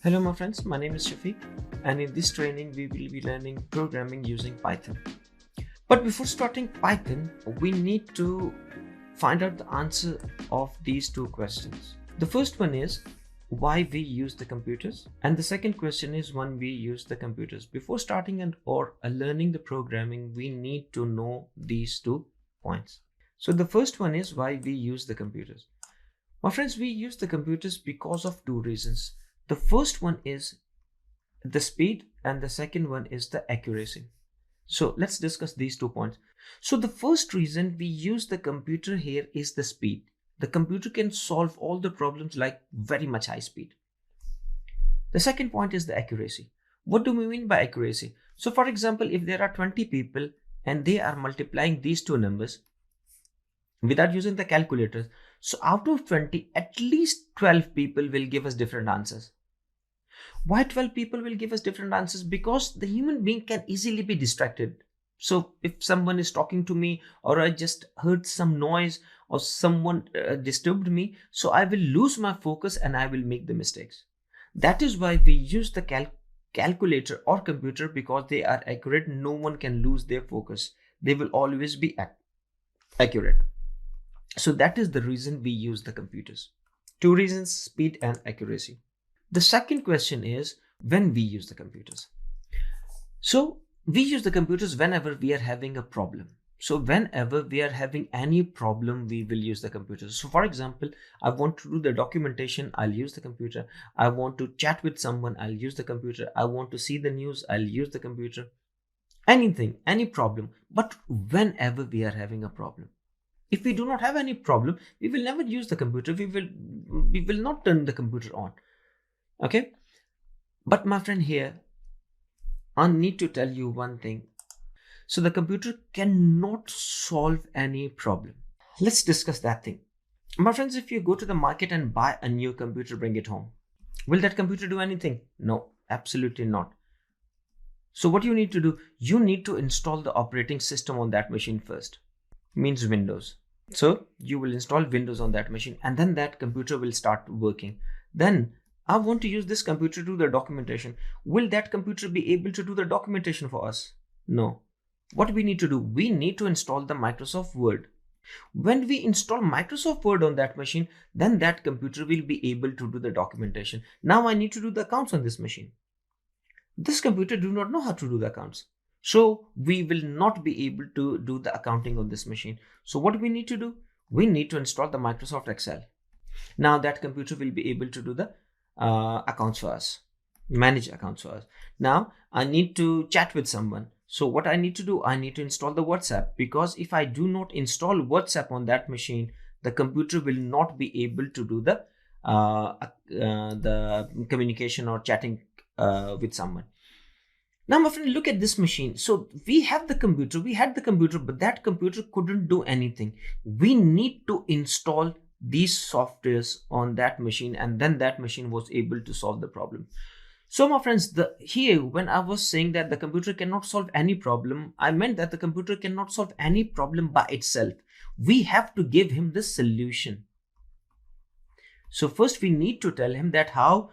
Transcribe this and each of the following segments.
Hello my friends, my name is Shafiq and in this training we will be learning programming using Python. But before starting Python, we need to find out the answer of these two questions. The first one is why we use the computers, and the second question is when we use the computers. Before starting or learning the programming, we need to know these 2 points. So the first one is why we use the computers. My friends, we use the computers because of two reasons. The first one is the speed and the second one is the accuracy. So let's discuss these 2 points. So the first reason we use the computer here is the speed. The computer can solve all the problems like very much high speed. The second point is the accuracy. What do we mean by accuracy? So for example, if there are 20 people and they are multiplying these two numbers without using the calculators, so out of 20, at least 12 people will give us different answers. Why 12 people will give us different answers? Because the human being can easily be distracted. So if someone is talking to me or I just heard some noise or someone disturbed me, so I will lose my focus and I will make the mistakes. That is why we use the calculator or computer, because they are accurate. No one can lose their focus. They will always be accurate. So that is the reason we use the computers. Two reasons: speed and accuracy. The second question is when we use the computers. So we use the computers whenever we are having a problem. So whenever we are having any problem, we will use the computers. So for example, I want to do the documentation, I'll use the computer. I want to chat with someone, I'll use the computer. I want to see the news, I'll use the computer. Anything, any problem. But whenever we are having a problem, if we do not have any problem, we will never use the computer. We will not turn the computer on. Okay. But my friend, here I need to tell you one thing. So the computer cannot solve any problem. Let's discuss that thing. My friends, if you go to the market and buy a new computer, bring it home, will that computer do anything? No, absolutely not. So what you need to do, you need to install the operating system on that machine first. Means Windows. So you will install Windows on that machine and then that computer will start working. Then I want to use this computer to do the documentation. Will that computer be able to do the documentation for us? No. What we need to do, we need to install the Microsoft Word. When we install Microsoft Word on that machine, then that computer will be able to do the documentation. Now I need to do the accounts on this machine. This computer do not know how to do the accounts. So we will not be able to do the accounting on this machine. So what we need to do? We need to install the Microsoft Excel. Now that computer will be able to do the accounts for us, manage accounts for us. Now I need to chat with someone. So what I need to do? I need to install the WhatsApp, because if I do not install WhatsApp on that machine, the computer will not be able to do the communication or chatting with someone. Now, my friend, look at this machine. So we had the computer, but that computer couldn't do anything. We need to install these softwares on that machine, and then that machine was able to solve the problem. So my friends, here when I was saying that the computer cannot solve any problem, I meant that the computer cannot solve any problem by itself. We have to give him the solution. So first we need to tell him that how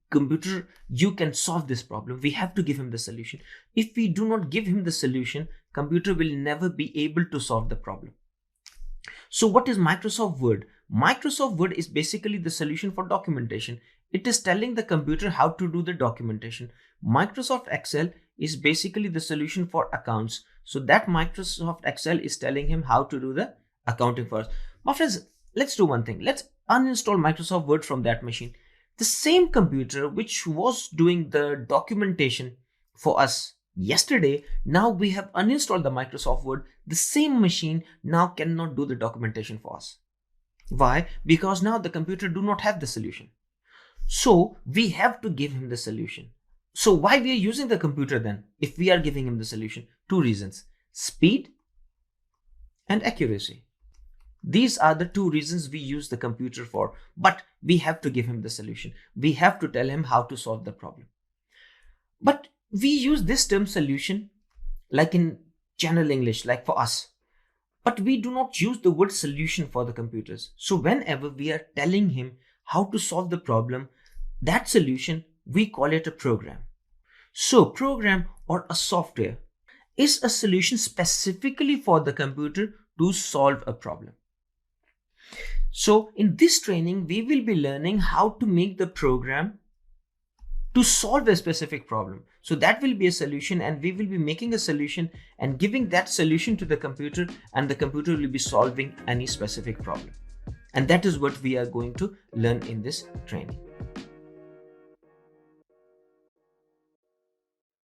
computer you can solve this problem. We have to give him the solution. If we do not give him the solution, computer will never be able to solve the problem. So what is Microsoft Word? Microsoft Word is basically the solution for documentation. It is telling the computer how to do the documentation. Microsoft Excel is basically the solution for accounts. So that Microsoft Excel is telling him how to do the accounting for us. My friends, let's do one thing. Let's uninstall Microsoft Word from that machine. The same computer which was doing the documentation for us yesterday, now we have uninstalled the Microsoft Word. The same machine now cannot do the documentation for us. Why? Because now the computer do not have the solution. So we have to give him the solution. So why we are using the computer then if we are giving him the solution? Two reasons: speed and accuracy. These are the two reasons we use the computer for, but we have to give him the solution. We have to tell him how to solve the problem. But we use this term solution like in general English, like for us. But we do not use the word solution for the computers. So whenever we are telling him how to solve the problem, that solution we call it a program. So program or a software is a solution specifically for the computer to solve a problem. So in this training, we will be learning how to make the program to solve a specific problem. So that will be a solution, and we will be making a solution and giving that solution to the computer, and the computer will be solving any specific problem. And that is what we are going to learn in this training.